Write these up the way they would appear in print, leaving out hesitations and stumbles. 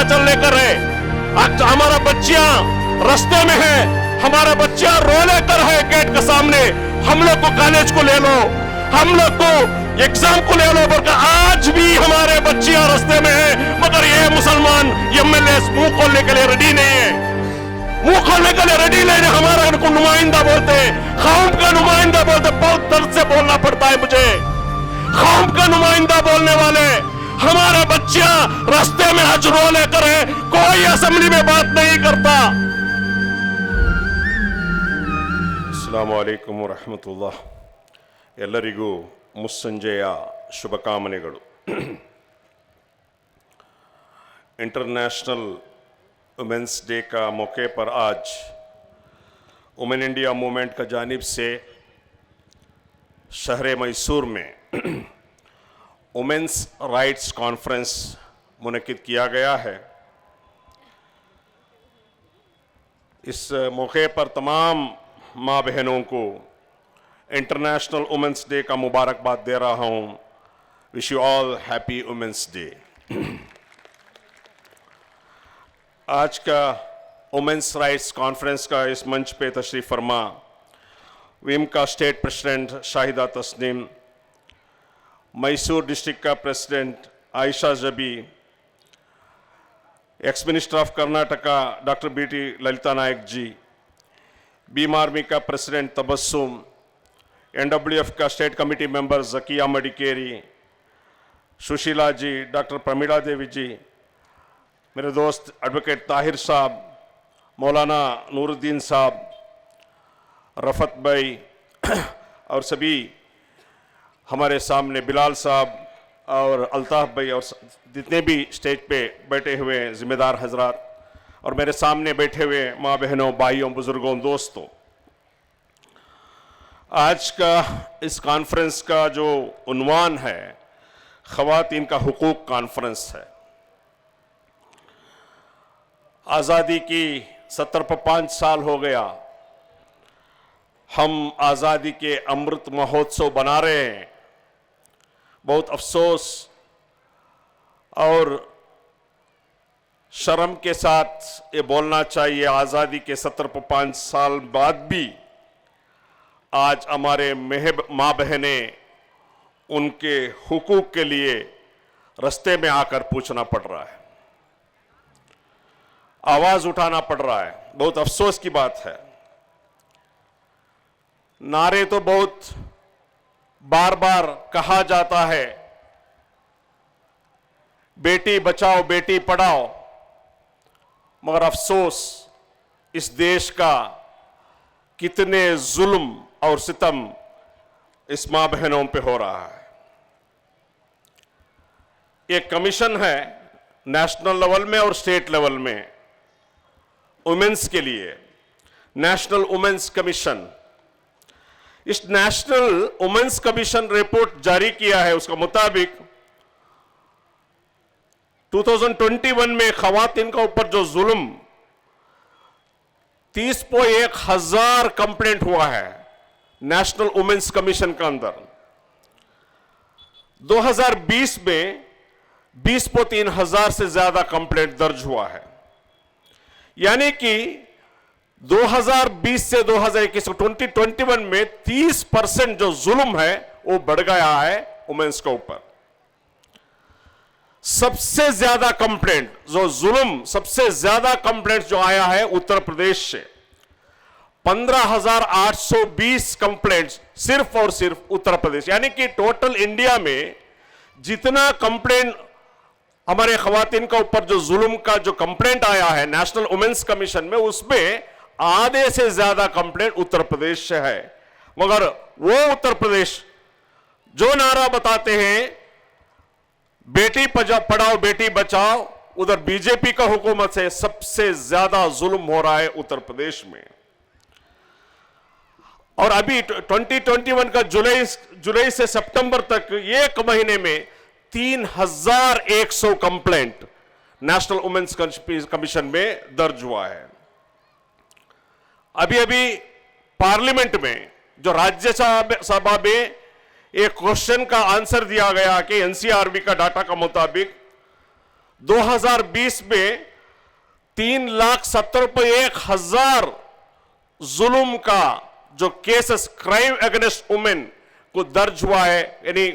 विंध्याचल लेकर है। आज हमारा बच्चियां रास्ते में है, हमारा बच्चियां रो लेकर है गेट के सामने, हम लोग को कॉलेज को ले लो, हम लोग को एग्जाम को ले लो बोलकर आज भी हमारे बच्चियां रास्ते में है। मगर ये मुसलमान एमएलए मुंह खोलने के लिए रेडी नहीं है, मुंह खोलने के लिए रेडी नहीं है। हमारा उनको नुमाइंदा बोलते हैं, कौम का नुमाइंदा बोलते, बहुत दर्द से बोलना पड़ता है मुझे। कौम का नुमाइंदा बोलने वाले हमारे बच्चियां रास्ते में हज रो लेकर है, कोई असेंबली में बात नहीं करता। अस्सलामु अलैकुम वरहमतुल्लाह। ಎಲ್ಲರಿಗೂ ಮುಸ್ಸಂಜೆಯ ಶುಭಕಾಮನೆಗಳು। इंटरनेशनल वुमेंस डे का मौके पर आज वुमेन इंडिया मूवमेंट का जानिब से शहर मैसूर में वुमेंस राइट्स कॉन्फ्रेंस मुनक्किद किया गया है। इस मौके पर तमाम माँ बहनों को इंटरनेशनल वुमेंस डे का मुबारकबाद दे रहा हूँ। Wish you all happy women's day. आज का वुमेंस राइट्स कॉन्फ्रेंस का इस मंच पे तशरीफ फरमा विम का state president Shahida Tasneem, Mysore district का प्रेसिडेंट आयशा जबी, ex minister of Karnataka doctor BT Lalita Nayak ji, beam army का प्रेसिडेंट तबस्सुम, एनडब्ल्यूएफ का state committee member Zakia Madikeri, Sushila जी, डॉक्टर प्रमीला देवी जी, मेरे दोस्त एडवोकेट ताहिर साहब, मौलाना नूरुद्दीन साहब, रफत भाई और सभी हमारे सामने बिलाल साहब और अल्ताफ भाई और जितने भी स्टेज पे बैठे हुए जिम्मेदार हजरात और मेरे सामने बैठे हुए माँ बहनों, भाइयों, बुजुर्गों, दोस्तों, आज का इस कॉन्फ्रेंस का जो उन्वान है ख़वातीन का हुकूक कॉन्फ्रेंस है। आज़ादी की 70 पर 5 साल हो गया, हम आज़ादी के अमृत महोत्सव बना रहे हैं। बहुत अफसोस और शर्म के साथ ये बोलना चाहिए, आज़ादी के 70 पर 5 साल बाद भी आज हमारे माँ बहनें उनके हुकूक के लिए रास्ते में आकर पूछना पड़ रहा है, आवाज उठाना पड़ रहा है। बहुत अफसोस की बात है। नारे तो बहुत बार बार कहा जाता है, बेटी बचाओ बेटी पढ़ाओ, मगर अफसोस इस देश का कितने जुल्म और सितम इस मां बहनों पे हो रहा है। एक कमीशन है नेशनल लेवल में और स्टेट लेवल में वुमेन्स के लिए, नेशनल वुमेन्स कमीशन। इस नेशनल वुमेन्स कमीशन रिपोर्ट जारी किया है, उसका मुताबिक 2021 में खवातीन का ऊपर जो जुल्म 30,100 कंप्लेंट हुआ है नेशनल वुमेन्स कमीशन के अंदर। 2020 में 20,300 से ज्यादा कंप्लेंट दर्ज हुआ है। यानी कि 2020 से 2021 2021 में 30% जो जुल्म है वो बढ़ गया है वुमेन्स के ऊपर। सबसे ज्यादा कंप्लेंट जो जुल्म, सबसे ज्यादा कंप्लेंट जो आया है उत्तर प्रदेश से, 15,820 कंप्लेंट्स सिर्फ और सिर्फ उत्तर प्रदेश। यानी कि टोटल इंडिया में जितना कंप्लेंट हमारे खवातीन का ऊपर जो जुल्म का जो कंप्लेंट आया है नेशनल वुमेन्स कमीशन में, उसमें आधे से ज्यादा कंप्लेंट उत्तर प्रदेश से है। मगर वो उत्तर प्रदेश जो नारा बताते हैं बेटी पढ़ाओ बेटी बचाओ, उधर बीजेपी का हुकूमत से सबसे ज्यादा जुल्म हो रहा है उत्तर प्रदेश में। और अभी 2021 का जुलाई से सितंबर तक एक महीने में 3,100 कंप्लेंट नेशनल वुमेन्स कमीशन में दर्ज हुआ है। अभी अभी पार्लियामेंट में जो राज्यसभा में एक क्वेश्चन का आंसर दिया गया कि एनसीआरबी का डाटा के मुताबिक 2020 में 3,70,000 जुल्म का जो केसेस क्राइम अगेंस्ट वुमेन को दर्ज हुआ है, यानी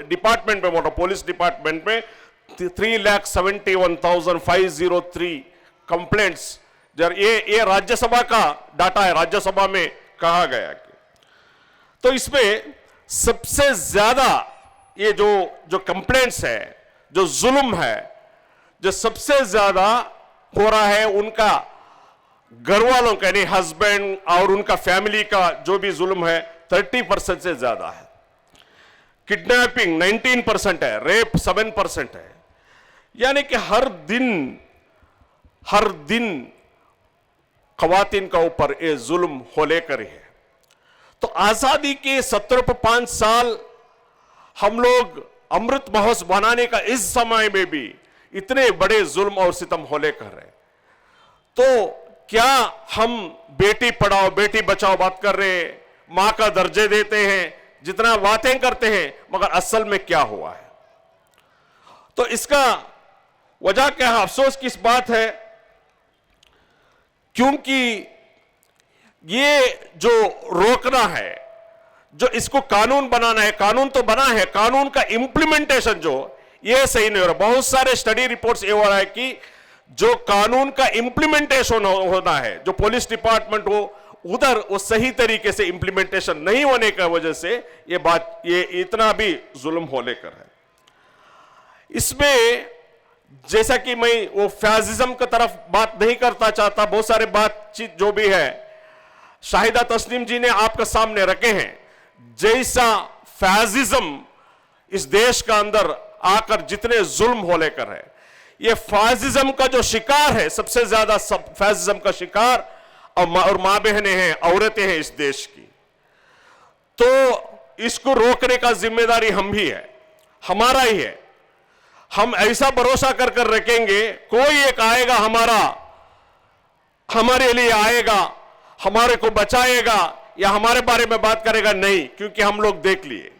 डिपार्टमेंट में, पुलिस डिपार्टमेंट में 3,71,503 कंप्लेंट्स। ये राज्यसभा का डाटा है, राज्यसभा में कहा गया कि तो इसमें सबसे ज्यादा ये जो कंप्लेंट्स है, जो जुल्म है, जो सबसे ज्यादा हो रहा है उनका घर वालों का, यानी हस्बैंड और उनका फैमिली का जो भी जुल्म है 30% से ज्यादा है। किडनैपिंग 19% है, रेप 7% है। यानी कि हर दिन खवातीन का ऊपर ये जुल्म हो लेकर है। तो आजादी के 75 साल हम लोग अमृत महोत्सव बनाने का इस समय में भी इतने बड़े जुल्म और सितम हो लेकर है। तो क्या हम बेटी पढ़ाओ बेटी बचाओ बात कर रहे हैं, मां का दर्जे देते हैं, जितना बातें करते हैं, मगर असल में क्या हुआ है? तो इसका वजह क्या है? अफसोस की इस बात है क्योंकि ये जो रोकना है, जो इसको कानून बनाना है, कानून तो बना है, कानून का इंप्लीमेंटेशन जो ये सही नहीं हो रहा। बहुत सारे स्टडी रिपोर्ट्स ये हो रहा है कि जो कानून का इंप्लीमेंटेशन होना है, जो पुलिस डिपार्टमेंट हो उधर वो सही तरीके से इंप्लीमेंटेशन नहीं होने की वजह से ये इतना भी जुल्म हो लेकर है। इसमें जैसा कि मैं वो फैसिज्म की तरफ बात नहीं करता चाहता, बहुत सारे बातचीत जो भी है शाहिदा तस्नीम जी ने आपके सामने रखे हैं। जैसा फैसिज्म इस देश का अंदर आकर जितने जुल्म हो लेकर है, ये फैसिज्म का जो शिकार है, सबसे ज्यादा फैसिज्म का शिकार और मां बहनें हैं, औरतें हैं इस देश की। तो इसको रोकने का जिम्मेदारी हम भी है, हमारा ही है। हम ऐसा भरोसा कर कर रखेंगे कोई एक आएगा हमारे लिए आएगा, हमारे को बचाएगा या हमारे बारे में बात करेगा, नहीं, क्योंकि हम लोग देख लिए।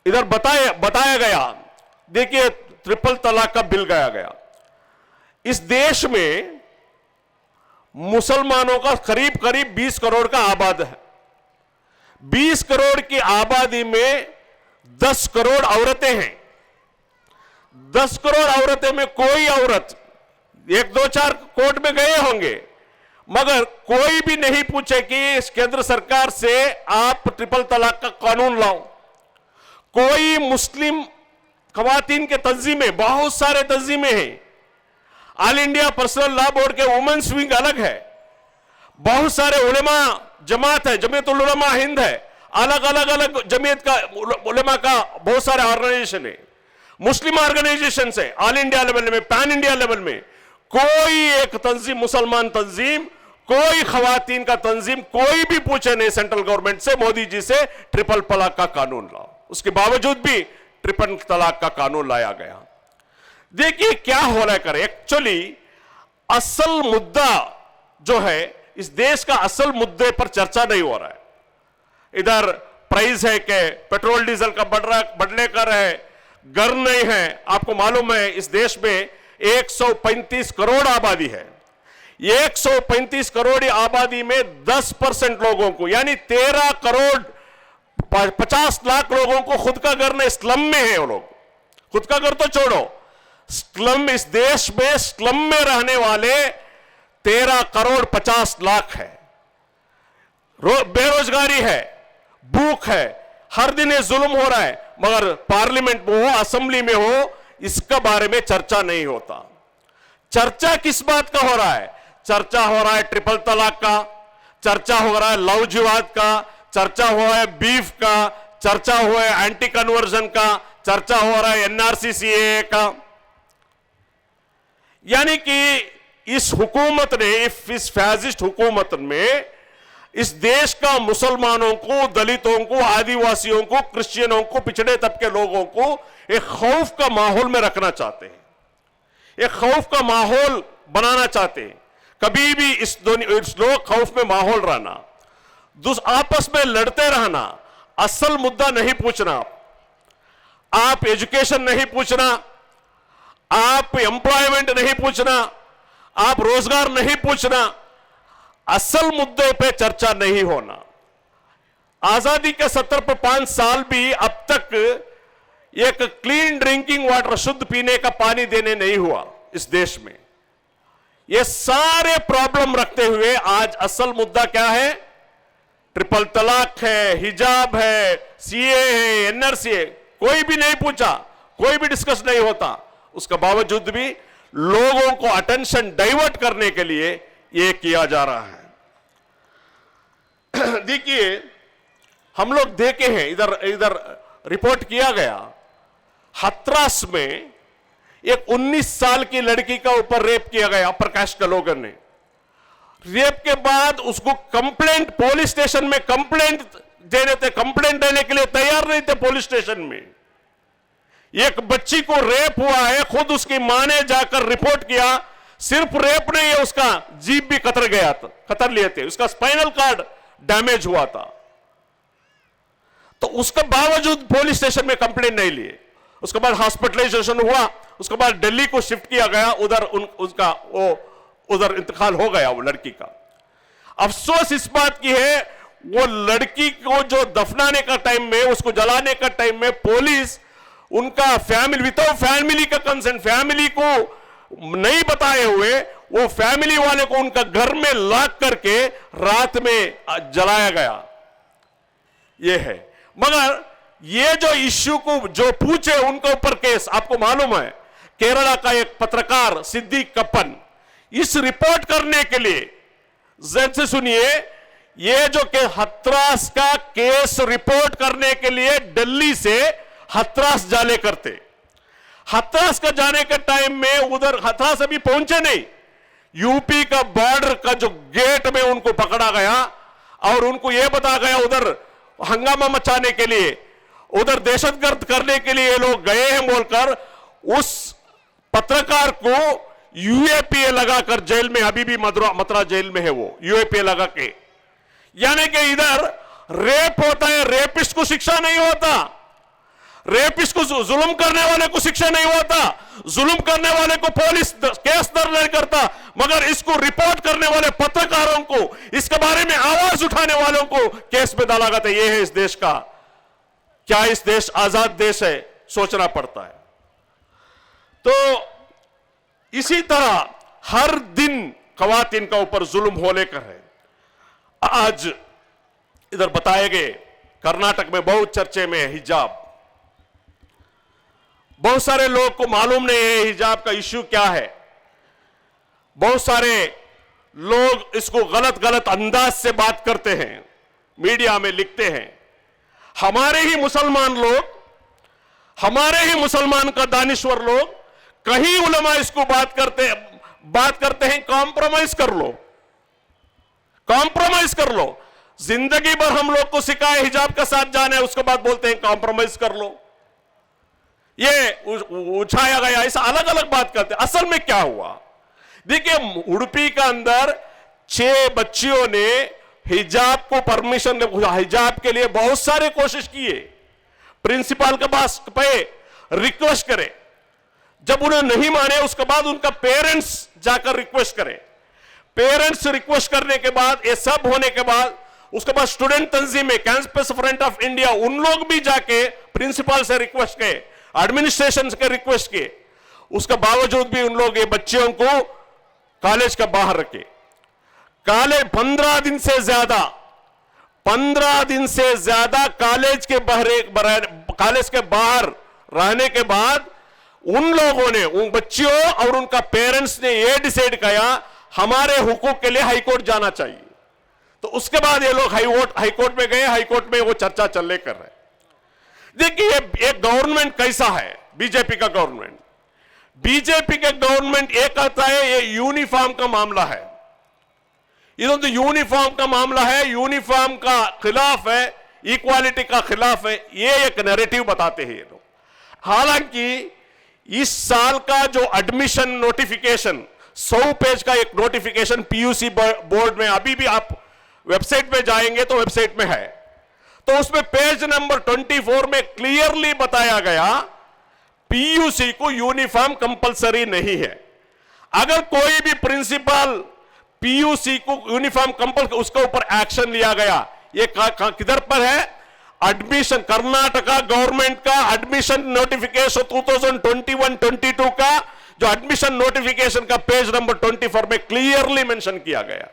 इधर बताया गया, देखिए ट्रिपल तलाक का बिल लाया गया। इस देश में मुसलमानों का करीब करीब 20 करोड़ का आबाद है। 20 करोड़ की आबादी में 10 करोड़ औरतें हैं। 10 करोड़ औरतें में कोई औरत 1-2-4 कोर्ट में गए होंगे, मगर कोई भी नहीं पूछे कि केंद्र सरकार से आप ट्रिपल तलाक का कानून लाओ। कोई मुस्लिम खवातीन के तंजीमें, बहुत सारे तंजीमें हैं, all India personal law board के वुमेन्स विंग अलग है, बहुत सारे उलेमा जमात है, जमीयतुल उलेमा हिंद है, अलग जमीयत का उलेमा का बहुत सारे ऑर्गेनाइजेशन है, मुस्लिम ऑर्गेनाइजेशन है, ऑल इंडिया लेवल में, पैन इंडिया लेवल में। कोई एक तंजीम, मुसलमान तंजीम, कोई खवातीन का तंजीम, कोई भी पूछे नहीं सेंट्रल गवर्नमेंट से, मोदी जी से ट्रिपल तलाक का कानून लाओ। उसके बावजूद भी ट्रिपल तलाक का कानून लाया गया। देखिए क्या हो रहा है। एक्चुअली असल मुद्दा जो है, इस देश का असल मुद्दे पर चर्चा नहीं हो रहा है। इधर प्राइस है कि पेट्रोल डीजल का बढ़ने कर है, घर नहीं है। आपको मालूम है इस देश में 135 करोड़ आबादी है। 135 करोड़ आबादी में 10% लोगों को, यानी 13 करोड़ 50 लाख लोगों को खुद का घर नहीं, स्लम में है वो लोग। खुद का घर तो छोड़ो, स्लम, इस देश में स्लम में रहने वाले 13 करोड़ 50 लाख है। बेरोजगारी है, भूख है, हर दिन ये जुल्म हो रहा है, मगर पार्लियामेंट में हो, असेंबली में हो, इसका बारे में चर्चा नहीं होता। चर्चा किस बात का हो रहा है? चर्चा हो रहा है ट्रिपल तलाक का, चर्चा हो रहा है लव जिहाद का, चर्चा हो रहा है बीफ का, चर्चा हो रहा है एंटी कन्वर्जन का, चर्चा हो रहा है एनआरसी सीएए का। यानी कि इस हुकूमत ने, इस फैसिस्ट हुकूमत में इस देश का मुसलमानों को, दलितों को, आदिवासियों को, क्रिश्चियनों को, पिछड़े तबके लोगों को एक खौफ का माहौल में रखना चाहते हैं, एक खौफ का माहौल बनाना चाहते हैं। कभी भी इस लोग खौफ में माहौल रहना, आपस में लड़ते रहना, असल मुद्दा नहीं पूछना, आप एजुकेशन नहीं पूछना, आप आप एम्प्लॉयमेंट नहीं पूछना, आप रोजगार नहीं पूछना, असल मुद्दे पे चर्चा नहीं होना। आजादी के 70 पर 5 साल भी अब तक एक क्लीन ड्रिंकिंग वाटर, शुद्ध पीने का पानी देने नहीं हुआ इस देश में। ये सारे प्रॉब्लम रखते हुए आज असल मुद्दा क्या है? ट्रिपल तलाक है, हिजाब है, सीए है, एनआरसी है। कोई भी नहीं पूछा, कोई भी डिस्कस नहीं होता। उसके बावजूद भी लोगों को अटेंशन डाइवर्ट करने के लिए यह किया जा रहा है। देखिए, हम लोग देखे हैं, इधर रिपोर्ट किया गया, हाथरस में एक 19 साल की लड़की का ऊपर रेप किया गया प्रकाश कलोगन ने। रेप के बाद उसको कंप्लेंट, पुलिस स्टेशन में कंप्लेंट देने के लिए तैयार नहीं थे। पुलिस स्टेशन में एक बच्ची को रेप हुआ है, खुद उसकी मां ने जाकर रिपोर्ट किया। सिर्फ रेप नहीं है, उसका जीभ भी कतर लिए थे, उसका स्पाइनल कार्ड डैमेज हुआ था। तो उसके बावजूद पुलिस स्टेशन में कंप्लेंट नहीं लिए। उसके बाद हॉस्पिटलाइजेशन हुआ, उसके बाद दिल्ली को शिफ्ट किया गया, उधर इंतकाल हो गया वो लड़की का। अफसोस इस बात की है, वो लड़की को जो दफनाने का टाइम में, उसको जलाने का टाइम में पुलिस उनका फैमिली, विदाउट फैमिली का कंसेंट, फैमिली को नहीं बताए हुए, वो फैमिली वाले को उनका घर में लॉक करके रात में जलाया गया। ये है। मगर ये जो इश्यू को जो पूछे उनके ऊपर केस, आपको मालूम है केरला का एक पत्रकार सिद्दीक कप्पन इस रिपोर्ट करने के लिए, जरा से सुनिए, ये जो के हाथरस का केस रिपोर्ट करने के लिए दिल्ली से हाथरस जाने करते। हाथरस का जाने के टाइम में उधर हाथरस अभी पहुंचे नहीं, यूपी का बॉर्डर का जो गेट में उनको पकड़ा गया और उनको यह बताया गया, उधर हंगामा मचाने के लिए, उधर दहशतगर्द करने के लिए लोग गए हैं बोलकर उस पत्रकार को यूएपीए लगाकर जेल में, अभी भी मथुरा जेल में है वो, यूएपीए लगा के। यानी कि इधर रेप होता है, रेपिस्ट को शिक्षा नहीं होता, रेपिस्ट को, जुल्म करने वाले को शिक्षा नहीं होता, जुल्म करने वाले को पुलिस केस दर्ज नहीं करता, मगर इसको रिपोर्ट करने वाले पत्रकारों को, इसके बारे में आवाज उठाने वालों को केस में डाला जाता है। यह है इस देश का, क्या इस देश आजाद देश है? सोचना पड़ता है। तो इसी तरह हर दिन खवातीन का ऊपर जुल्म हो लेकर है। आज इधर बताए गए कर्नाटक में बहुत चर्चे में है हिजाब। बहुत सारे लोग को मालूम नहीं है हिजाब का इश्यू क्या है। बहुत सारे लोग इसको गलत अंदाज से बात करते हैं, मीडिया में लिखते हैं। हमारे ही मुसलमान लोग, हमारे ही मुसलमान का दानिश्वर लोग, कहीं उलमा इसको बात करते हैं कॉम्प्रोमाइज कर लो, कॉम्प्रोमाइज कर लो। जिंदगी भर हम लोग को सिखाए हिजाब का साथ जाना है, उसके बाद बोलते हैं कॉम्प्रोमाइज कर लो। ये उठाया गया, ऐसा अलग अलग बात करते हैं। असल में क्या हुआ? देखिए, उडुपी का अंदर 6 बच्चियों ने हिजाब को परमिशन, हिजाब के लिए बहुत सारे कोशिश किए, प्रिंसिपल के पास पे रिक्वेस्ट करे। जब उन्हें नहीं माने, उसके बाद उनका पेरेंट्स जाकर रिक्वेस्ट करे। पेरेंट्स रिक्वेस्ट करने के बाद, ये सब होने के बाद, उसके बाद स्टूडेंट तंजीमें, कैंपस फ्रंट ऑफ इंडिया, उन लोग भी जाके प्रिंसिपल से रिक्वेस्ट किए, एडमिनिस्ट्रेशन के रिक्वेस्ट किए। उसके बावजूद भी उन लोग ये बच्चियों को कॉलेज का बाहर रखे। कॉलेज 15 दिन से ज्यादा कॉलेज के बाहर रहने के बाद उन लोगों ने, उन बच्चियों और उनका पेरेंट्स ने यह डिसाइड किया हमारे हुकूक के लिए हाईकोर्ट जाना चाहिए। तो उसके बाद ये लोग हाईकोर्ट में गए, हाईकोर्ट में वो चर्चा चलने कर रहे। देखिए, एक गवर्नमेंट कैसा है, बीजेपी का गवर्नमेंट। बीजेपी के गवर्नमेंट ये कहता है ये यूनिफॉर्म का मामला है, इधर यूनिफॉर्म का मामला है, यूनिफॉर्म का खिलाफ है, इक्वालिटी का खिलाफ है, ये एक नैरेटिव बताते हैं ये लोग। हालांकि इस साल का जो एडमिशन नोटिफिकेशन, 100 पेज का एक नोटिफिकेशन पीयूसी बोर्ड में, अभी भी आप वेबसाइट पे जाएंगे तो वेबसाइट में है, तो उसमें पेज नंबर 24 में क्लियरली बताया गया, पीयूसी को यूनिफॉर्म कंपलसरी नहीं है। अगर कोई भी प्रिंसिपल पीयूसी को यूनिफॉर्म कंपल उसके ऊपर एक्शन लिया गया, ये किधर पर है? एडमिशन, कर्नाटका गवर्नमेंट का एडमिशन नोटिफिकेशन 2021-22 का जो एडमिशन नोटिफिकेशन का पेज नंबर 24 में क्लियरली मेंशन किया गया।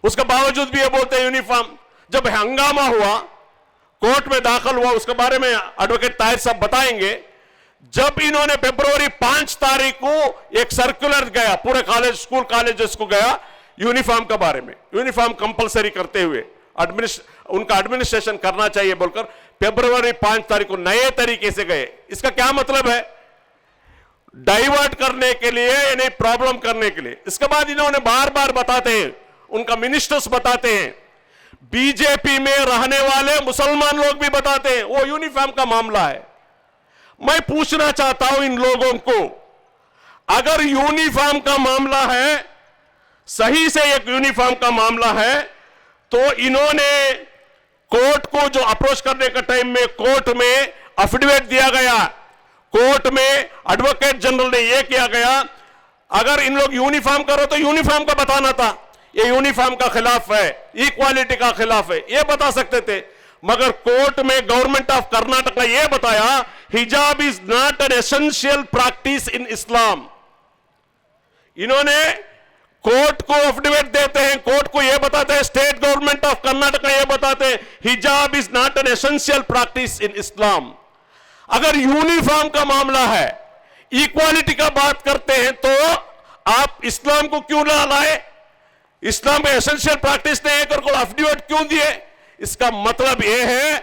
उसके बावजूद भी ये बोलते हैं यूनिफॉर्म। जब हंगामा हुआ, कोर्ट में दाखिल हुआ, उसके बारे में एडवोकेट ताहिर साहब बताएंगे। जब इन्होंने फरवरी 5 तारीख को एक सर्कुलर गया, पूरे कॉलेज, स्कूल कॉलेजेस को गया यूनिफॉर्म के बारे में, यूनिफॉर्म कंपलसरी करते हुए उनका एडमिनिस्ट्रेशन करना चाहिए बोलकर फरवरी 5 तारीख को नए तरीके से गए। इसका क्या मतलब है? डाइवर्ट करने के लिए, यानी प्रॉब्लम करने के लिए। इसके बाद इन्होंने बार बार बताते हैं, उनका मिनिस्टर्स बताते हैं, बीजेपी में रहने वाले मुसलमान लोग भी बताते हैं वो यूनिफॉर्म का मामला है। मैं पूछना चाहता हूं इन लोगों को, अगर यूनिफॉर्म का मामला है, सही से एक यूनिफॉर्म का मामला है, तो इन्होंने कोर्ट को जो अप्रोच करने का टाइम में कोर्ट में एफिडेविट दिया गया, कोर्ट में एडवोकेट जनरल ने यह किया गया, अगर इन लोग यूनिफॉर्म करो तो यूनिफॉर्म का बताना था, ये यूनिफॉर्म का खिलाफ है, इक्वालिटी का खिलाफ है, ये बता सकते थे। मगर कोर्ट में गवर्नमेंट ऑफ कर्नाटक ने यह बताया, hijab is not an essential practice in Islam. इन्होंने कोर्ट को एफिडेविट देते हैं, कोर्ट को यह बताते हैं, स्टेट गवर्नमेंट ऑफ कर्नाटक यह बताते हैं, hijab is not an essential practice in Islam. अगर यूनिफॉर्म का मामला है, इक्वालिटी का बात करते हैं, तो आप इस्लाम को क्यों ना लाए? इस्लाम में एसेंशियल प्रैक्टिस नहीं है करके एफिडेविट क्यों दिए? इसका मतलब यह है,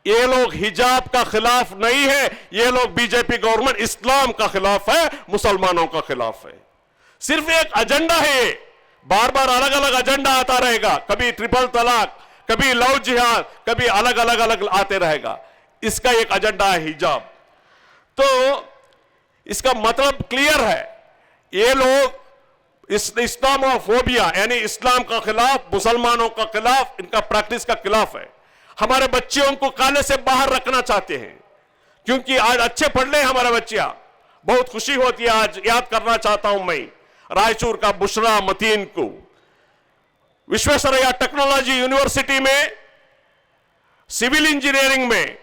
ये लोग हिजाब का खिलाफ नहीं है, ये लोग बीजेपी गवर्नमेंट इस्लाम का खिलाफ है, मुसलमानों का खिलाफ है। सिर्फ एक एजेंडा है, बार बार अलग अलग एजेंडा आता रहेगा, कभी ट्रिपल तलाक, कभी लव जिहाद, कभी अलग अलग आते रहेगा। इसका एक एजेंडा है हिजाब। तो इसका मतलब क्लियर है, ये लोग इस्लामोफोबिया यानी इस्लाम का खिलाफ, मुसलमानों का खिलाफ, इनका प्रैक्टिस का खिलाफ है। हमारे बच्चों को काले से बाहर रखना चाहते हैं, क्योंकि आज अच्छे पढ़ ले हमारे बच्चियां, बहुत खुशी होती है। आज याद करना चाहता हूं मैं रायचूर का बुशरा मतीन को, विश्वेश्वरैया टेक्नोलॉजी यूनिवर्सिटी में सिविल इंजीनियरिंग में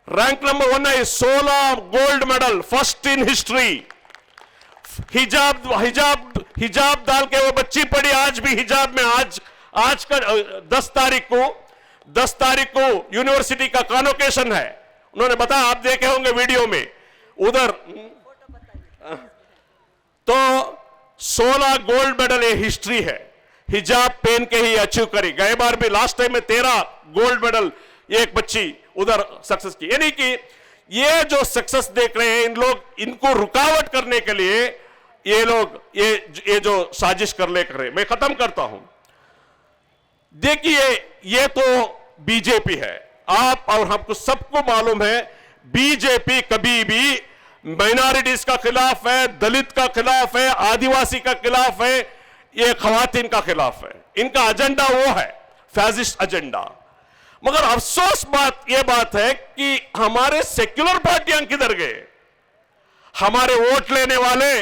रैंक नंबर 1 है, 16 gold medal, first in history. हिजाब डाल के वो बच्ची पड़ी, आज भी हिजाब में। आज का 10 तारीख को यूनिवर्सिटी का कॉन्वोकेशन है, उन्होंने बताया, आप देखे होंगे वीडियो में उधर। तो 16 गोल्ड मेडल ये हिस्ट्री है, हिजाब पहन के ही अचीव करी। गए बार भी, लास्ट टाइम में 13 गोल्ड मेडल एक बच्ची उधर सक्सेस की। यानी कि ये जो सक्सेस देख रहे हैं इन लोग, इनको रुकावट करने के लिए ये लोग ये जो साजिश कर रहे। मैं खत्म करता हूं। देखिए, ये तो बीजेपी है, आप और हमको सबको मालूम है, बीजेपी कभी भी माइनॉरिटीज का खिलाफ है, दलित का खिलाफ है, आदिवासी का खिलाफ है, ये खवातीन का खिलाफ है। इनका एजेंडा वो है फैसिस्ट एजेंडा। मगर अफसोस ये बात है कि हमारे सेक्युलर पार्टियां किधर गए? हमारे वोट लेने वाले,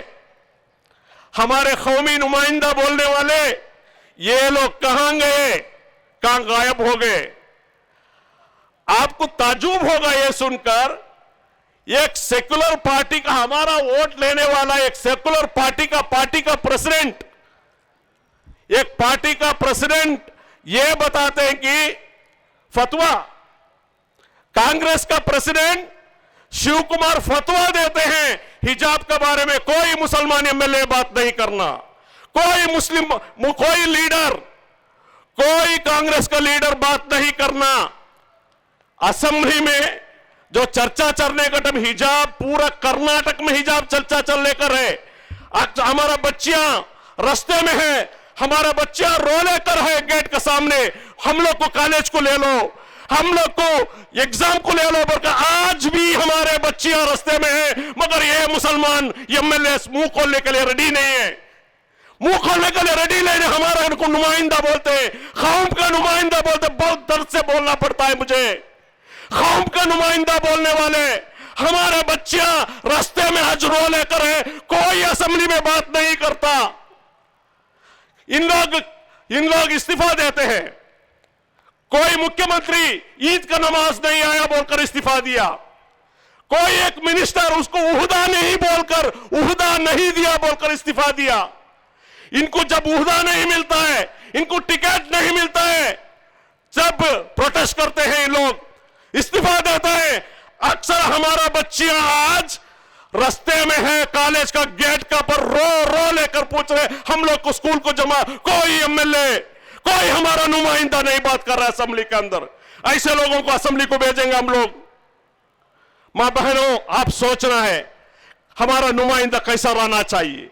हमारे कौमी नुमाइंदा बोलने वाले, ये लोग कहां गए, कहां गायब हो गए? आपको ताज्जुब होगा यह सुनकर, एक सेक्युलर पार्टी का, हमारा वोट लेने वाला एक सेक्युलर पार्टी का प्रेसिडेंट, एक पार्टी का प्रेसिडेंट यह बताते हैं कि फतवा, कांग्रेस का प्रेसिडेंट शिव कुमार फतवा देते हैं हिजाब के बारे में कोई मुसलमान एमएलए बात नहीं करना, कोई मुस्लिम, कोई लीडर, कोई कांग्रेस का लीडर बात नहीं करना। असेंबली में जो चर्चा चलने का टाइम, हिजाब पूरा कर्नाटक में हिजाब चर्चा चलने कर है। हमारा बच्चियां रास्ते में है, हमारा बच्चा रो लेकर है गेट के सामने, हम लोग को कॉलेज को ले लो, हम लोग को एग्जाम को ले लो, बल्कि आज भी हमारे बच्चियां रास्ते में है। मगर ये मुसलमान एमएलए मुंह खोलने के लिए रेडी नहीं है, मुंह खोलने के लिए रेडी नहीं है। हमारा इनको नुमाइंदा बोलते हैं, कौम का नुमाइंदा बोलते, बहुत दर्द से बोलना पड़ता है मुझे। कौम का नुमाइंदा बोलने वाले हमारे बच्चियां रास्ते में हजरो लेकर है, कोई असेंबली में बात नहीं करता। इन लोग इस्तीफा देते हैं। कोई मुख्यमंत्री ईद का नमाज नहीं आया बोलकर इस्तीफा दिया, कोई एक मिनिस्टर उसको उहदा नहीं बोलकर, उहदा नहीं दिया बोलकर इस्तीफा दिया। इनको जब उहदा नहीं मिलता है, इनको टिकट नहीं मिलता है, जब प्रोटेस्ट करते हैं लोग, इस्तीफा देता है। अक्सर हमारा बच्चियां आज रास्ते में है, कॉलेज का गेट का पर रो रो लेकर पूछ रहे हम लोग को स्कूल को जमा, कोई एमएलए, कोई हमारा नुमाइंदा नहीं बात कर रहा है असेंबली के अंदर। ऐसे लोगों को असेंबली को भेजेंगे हम लोग? मां बहनों, आप सोचना है हमारा नुमाइंदा कैसा रहना चाहिए,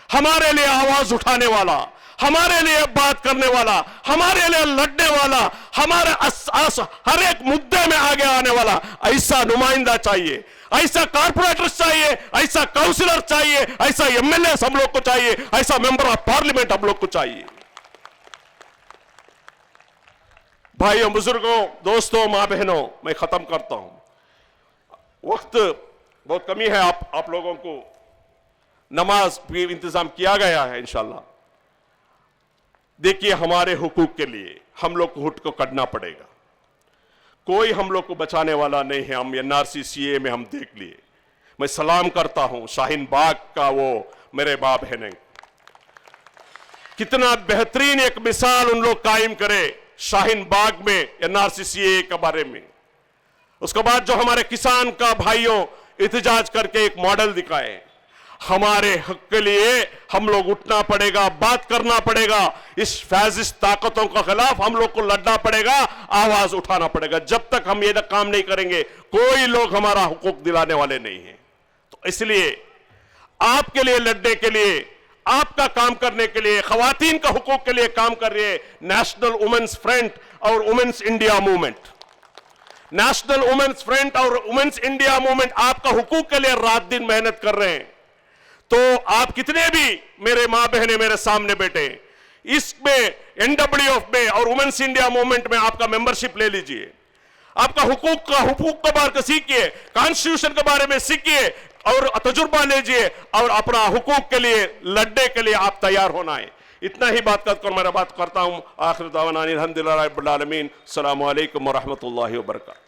हमारे लिए आवाज उठाने वाला, हमारे लिए बात करने वाला, हमारे लिए लड़ने वाला, हमारे हर एक मुद्दे में आगे आने वाला, ऐसा नुमाइंदा चाहिए, ऐसा कारपोरेटर चाहिए, ऐसा काउंसिलर चाहिए, ऐसा एमएलए हम लोग को चाहिए, ऐसा मेंबर ऑफ पार्लियामेंट हम लोग को चाहिए। भाइयों, बुजुर्गों, दोस्तों, मां बहनों, मैं खत्म करता हूं, वक्त बहुत कमी है। आप लोगों को नमाज भी इंतजाम किया गया है इंशाल्लाह। देखिए, हमारे हुकूक के लिए हम लोग को हुट को करना पड़ेगा। कोई हम लोग को बचाने वाला नहीं है। हम एनआरसी सीए में हम देख लिए। मैं सलाम करता हूं शाहीन बाग का वो मेरे मां बहनें, कितना बेहतरीन एक मिसाल उन लोग कायम करे शाहीन बाग में एनआरसी सीए के बारे में। उसके बाद जो हमारे किसान का भाइयों एहतजाज करके एक मॉडल दिखाए। हमारे हक के लिए हम लोग उठना पड़ेगा, बात करना पड़ेगा, इस फैसिस्ट ताकतों के खिलाफ हम लोग को लड़ना पड़ेगा, आवाज उठाना पड़ेगा। जब तक हम ये काम नहीं करेंगे, कोई लोग हमारा हुकूक दिलाने वाले नहीं हैं। तो इसलिए आपके लिए लड़ने के लिए, आपका काम करने के लिए, खवातीन का हुकूक के लिए काम कर रही है नेशनल वुमेन्स फ्रंट और women's India movement. National women's front और वुमेन्स इंडिया मूवमेंट आपका हुकूक के लिए रात दिन मेहनत कर रहे हैं। तो आप कितने भी मेरे मां बहने मेरे सामने बैठे, इसमें एनडब्ल्यूएफ में और वुमेन्स इंडिया मूवमेंट में आपका मेंबरशिप ले लीजिए। आपका हुकूक के बारे में सीखिए, कॉन्स्टिट्यूशन के बारे में सीखिए और तजुर्बा लीजिए और अपना हुकूक के लिए लड़ने के लिए आप तैयार होना है। इतना ही बात कर मैं बात करता हूं। आखिर दावाना अल्हम्दुलिल्लाह रब्बिल आलमीन। अस्सलामु अलैकुम व रहमतुल्लाहि व बरकातहू।